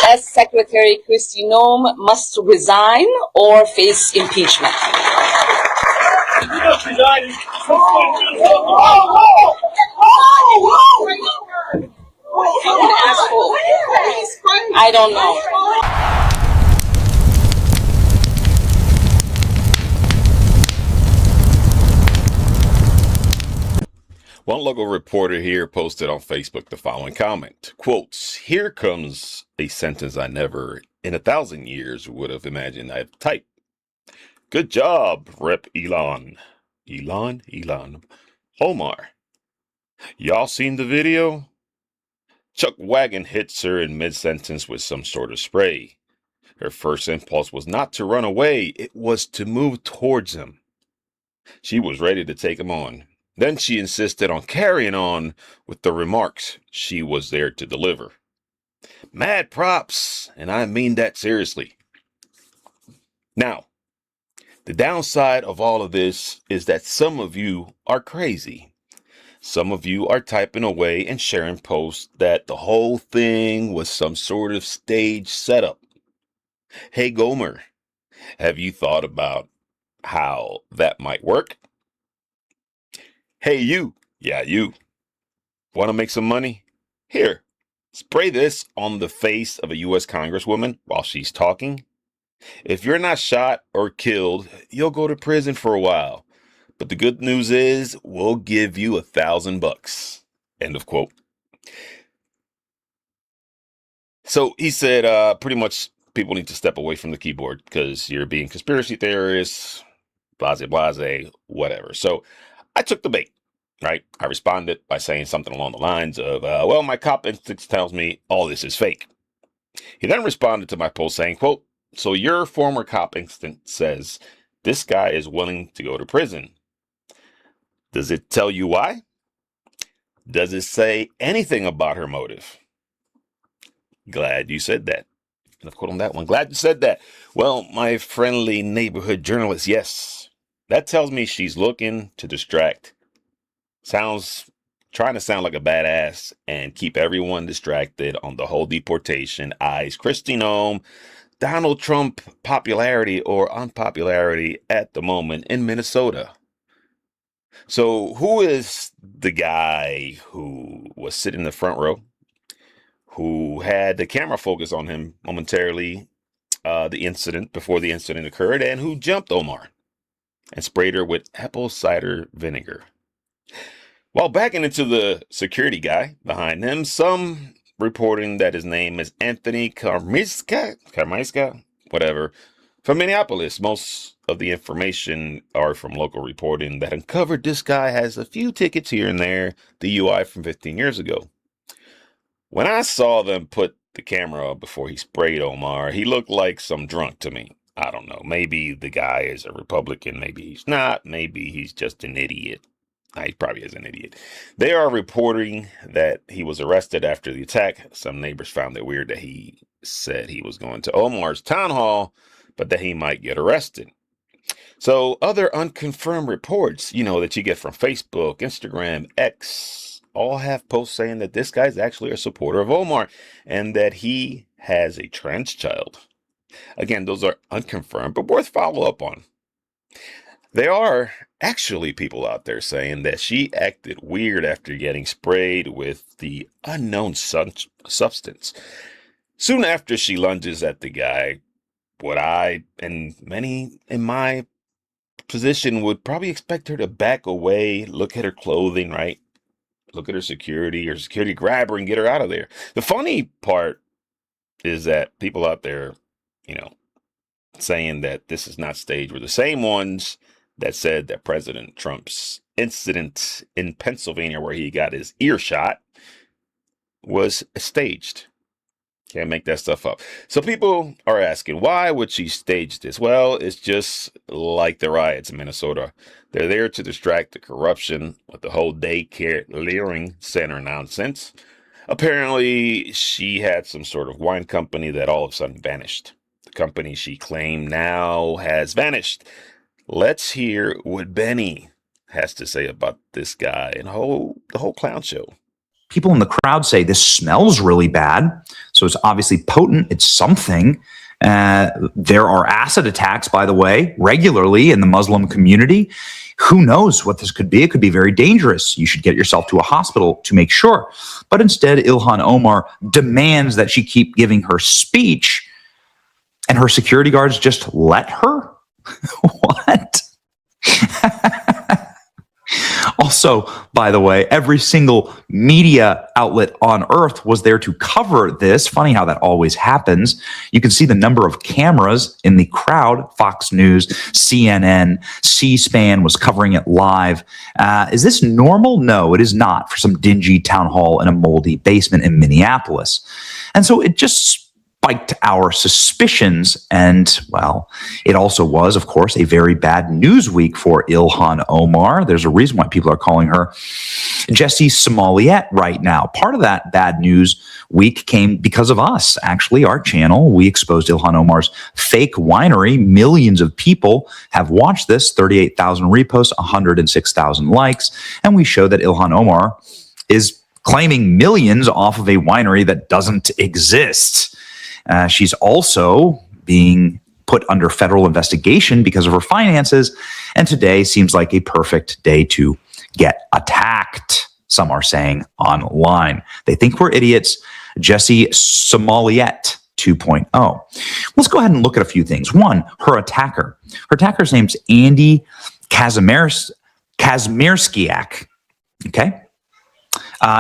U.S. Secretary Kristi Noem must resign or face impeachment? I don't know. One local reporter here posted on Facebook the following comment, quotes, "Here comes a sentence I never in 1,000 years would have imagined I'd type. Good job, Rep. Ilhan Omar. Y'all seen the video? Chuck Wagon hits her in mid-sentence with some sort of spray. Her first impulse was not to run away, it was to move towards him. She was ready to take him on. Then she insisted on carrying on with the remarks she was there to deliver. Mad props, and I mean that seriously. Now, the downside of all of this is that some of you are crazy. Some of you are typing away and sharing posts that the whole thing was some sort of stage setup. Hey Gomer, have you thought about how that might work? Hey you, yeah you, want to make some money? Here, spray this on the face of a U.S. Congresswoman while she's talking. If you're not shot or killed, you'll go to prison for a while. But the good news is we'll give you $1,000. End of quote. So he said pretty much people need to step away from the keyboard because you're being conspiracy theorists, blase, blase, whatever. So I took the bait, right? I responded by saying something along the lines of, well, my cop instinct tells me all this is fake. He then responded to my post saying, quote, so your former cop instinct says this guy is willing to go to prison. Does it tell you why? Does it say anything about her motive? Glad you said that. Enough quote on that one. Glad you said that. Well, my friendly neighborhood journalist, yes. That tells me she's looking to distract. Trying to sound like a badass and keep everyone distracted on the whole deportation, ICE, Kristi Noem, Donald Trump popularity or unpopularity at the moment in Minnesota. So who is the guy who was sitting in the front row, who had the camera focus on him momentarily before the incident occurred, and who jumped Omar and sprayed her with apple cider vinegar? While backing into the security guy behind him, some reporting that his name is Anthony Carmiska, whatever, from Minneapolis. Most of the information are from local reporting that uncovered this guy has a few tickets here and there, DUI from 15 years ago. When I saw them put the camera up before he sprayed Omar, he looked like some drunk to me. I don't know. Maybe the guy is a Republican. Maybe he's not. Maybe he's just an idiot. He probably is an idiot. They are reporting that he was arrested after the attack. Some neighbors found it weird that he said he was going to Omar's town hall, but that he might get arrested. So other unconfirmed reports, that you get from Facebook, Instagram, X, all have posts saying that this guy's actually a supporter of Omar and that he has a trans child. Again, those are unconfirmed, but worth follow up on. There are actually people out there saying that she acted weird after getting sprayed with the unknown substance. Soon after she lunges at the guy, what I and many in my position would probably expect her to back away, look at her clothing, right? Look at her security grab her and get her out of there. The funny part is that people out there, saying that this is not staged were the same ones that said that President Trump's incident in Pennsylvania where he got his ear shot was staged. Can't make that stuff up. So people are asking, why would she stage this? Well, it's just like the riots in Minnesota. They're there to distract the corruption with the whole daycare leering center nonsense. Apparently, she had some sort of wine company that all of a sudden vanished. The company she claimed now has vanished. Let's hear what Benny has to say about this guy and the whole clown show. People in the crowd say this smells really bad. So it's obviously potent. It's something. There are acid attacks, by the way, regularly in the Muslim community. Who knows what this could be? It could be very dangerous. You should get yourself to a hospital to make sure. But instead, Ilhan Omar demands that she keep giving her speech, and her security guards just let her? What? Also, by the way, every single media outlet on earth was there to cover this. Funny how that always happens. You can see the number of cameras in the crowd. Fox News, CNN, C-SPAN was covering it live. Is this normal? No, it is not for some dingy town hall in a moldy basement in Minneapolis. And so it just spiked our suspicions, and, well, it also was, of course, a very bad news week for Ilhan Omar. There's a reason why people are calling her Jessie Smollett right now. Part of that bad news week came because of us, actually, our channel. We exposed Ilhan Omar's fake winery. Millions of people have watched this, 38,000 reposts, 106,000 likes, and we showed that Ilhan Omar is claiming millions off of a winery that doesn't exist. She's also being put under federal investigation because of her finances, and today seems like a perfect day to get attacked, some are saying online. They think we're idiots. Jessie Smollett 2.0. Let's go ahead and look at a few things. One, her attacker. Her attacker's name's Andy Kazmierskiak. Okay?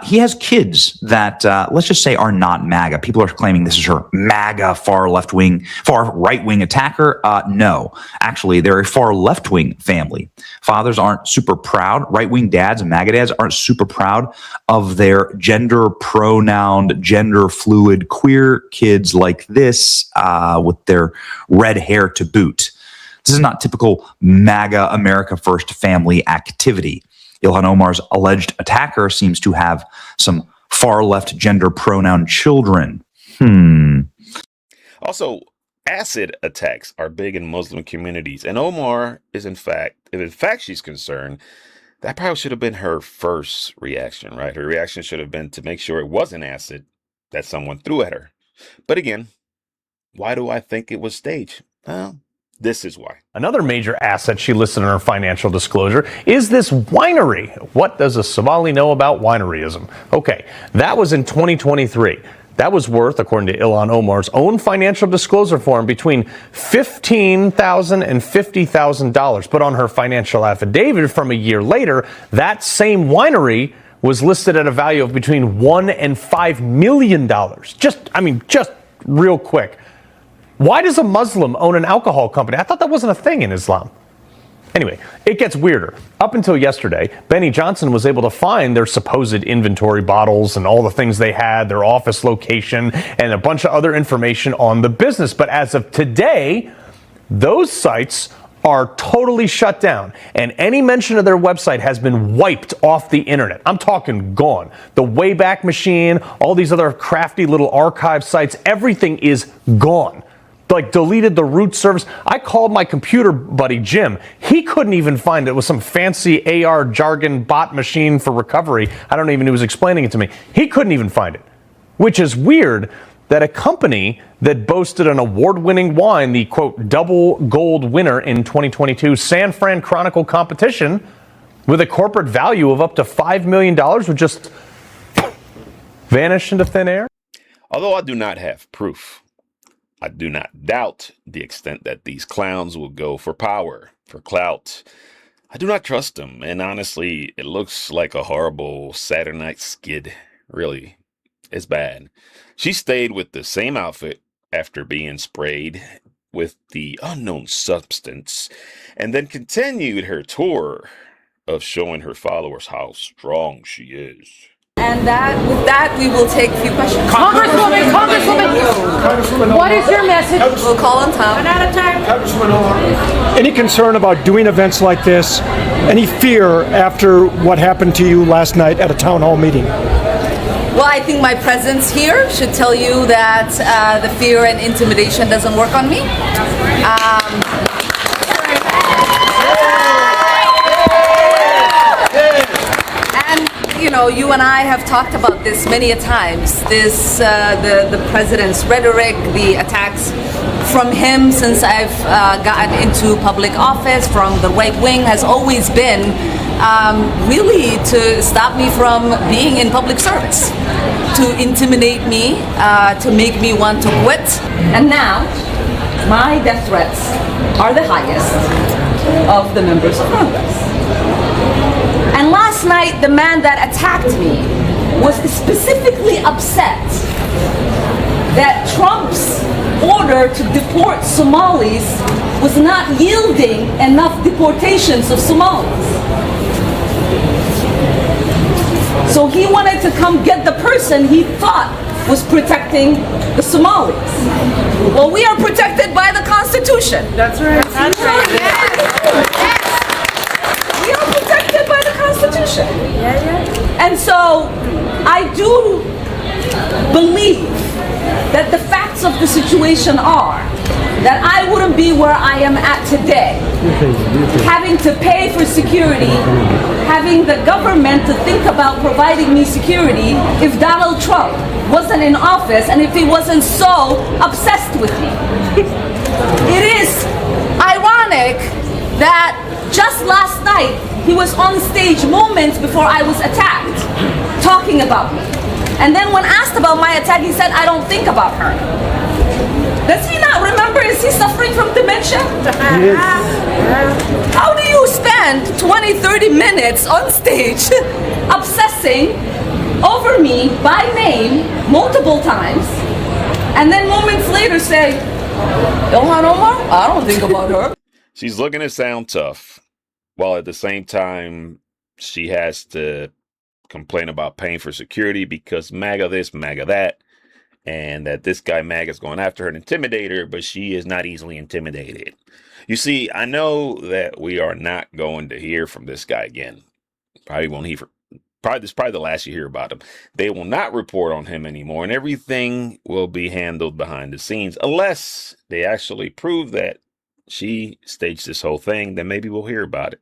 He has kids that, let's just say, are not MAGA. People are claiming this is her MAGA far right-wing attacker. No, actually, they're a far left-wing family. Fathers aren't super proud. Right-wing dads and MAGA dads aren't super proud of their gender-pronounced, gender-fluid, queer kids like this with their red hair to boot. This is not typical MAGA America First family activity. Ilhan Omar's alleged attacker seems to have some far-left gender pronoun children. Also, acid attacks are big in Muslim communities, and Omar is if in fact she's concerned, that probably should have been her first reaction, right? Her reaction should have been to make sure it wasn't acid that someone threw at her. But again, why do I think it was staged? Well, this is why. Another major asset she listed in her financial disclosure is this winery. What does a Somali know about wineryism? Okay, that was in 2023. That was worth, according to Ilhan Omar's own financial disclosure form, between $15,000 and $50,000. But on her financial affidavit from a year later, that same winery was listed at a value of between $1 and $5 million. Just real quick. Why does a Muslim own an alcohol company? I thought that wasn't a thing in Islam. Anyway, it gets weirder. Up until yesterday, Benny Johnson was able to find their supposed inventory bottles and all the things they had, their office location, and a bunch of other information on the business. But as of today, those sites are totally shut down, and any mention of their website has been wiped off the internet. I'm talking gone. The Wayback Machine, all these other crafty little archive sites, everything is gone. Like, deleted the root service. I called my computer buddy Jim. He couldn't even find it. It was some fancy AR jargon bot machine for recovery. I don't even know who was explaining it to me. He couldn't even find it, which is weird that a company that boasted an award-winning wine, the quote double gold winner in 2022 San Fran Chronicle competition, with a corporate value of up to $5 million, would just vanish into thin air. Although I do not have proof, I do not doubt the extent that these clowns will go for power, for clout. I do not trust them, and honestly, it looks like a horrible Saturday night skid. Really, it's bad. She stayed with the same outfit after being sprayed with the unknown substance, and then continued her tour of showing her followers how strong she is. And with that, we will take a few questions. Congresswoman, what is your message? We'll call on Tom. Run out of time. Any concern about doing events like this? Any fear after what happened to you last night at a town hall meeting? Well, I think my presence here should tell you that the fear and intimidation doesn't work on me. know, you and I have talked about this many a times. This, the president's rhetoric, the attacks from him since I've gotten into public office, from the right wing, has always been really to stop me from being in public service, to intimidate me, to make me want to quit. And now, my death threats are the highest of the members of Congress. And last night, the man that attacked me was specifically upset that Trump's order to deport Somalis was not yielding enough deportations of Somalis. So he wanted to come get the person he thought was protecting the Somalis. Well, we are protected by the Constitution. That's right. That's right. Yes. We are protected by the Constitution. And so I do believe that the facts of the situation are that I wouldn't be where I am at today, having to pay for security, having the government to think about providing me security if Donald Trump wasn't in office and if he wasn't so obsessed with me. It is ironic that just last night he was on stage moments before I was attacked, talking about me. And then when asked about my attack, he said, I don't think about her. Does he not remember? Is he suffering from dementia? How do you spend 20, 30 minutes on stage obsessing over me by name multiple times, and then moments later say, Ilhan Omar, I don't think about her. She's looking to sound tough, while at the same time, she has to complain about paying for security because MAGA this, MAGA that, and that this guy MAGA is going after her and intimidate her, but she is not easily intimidated. You see, I know that we are not going to hear from this guy again. Probably won't hear. This is probably the last you hear about him. They will not report on him anymore, and everything will be handled behind the scenes, unless they actually prove that she staged this whole thing. Then maybe we'll hear about it.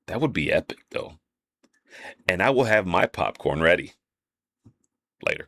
That would be epic, though. And I will have my popcorn ready later.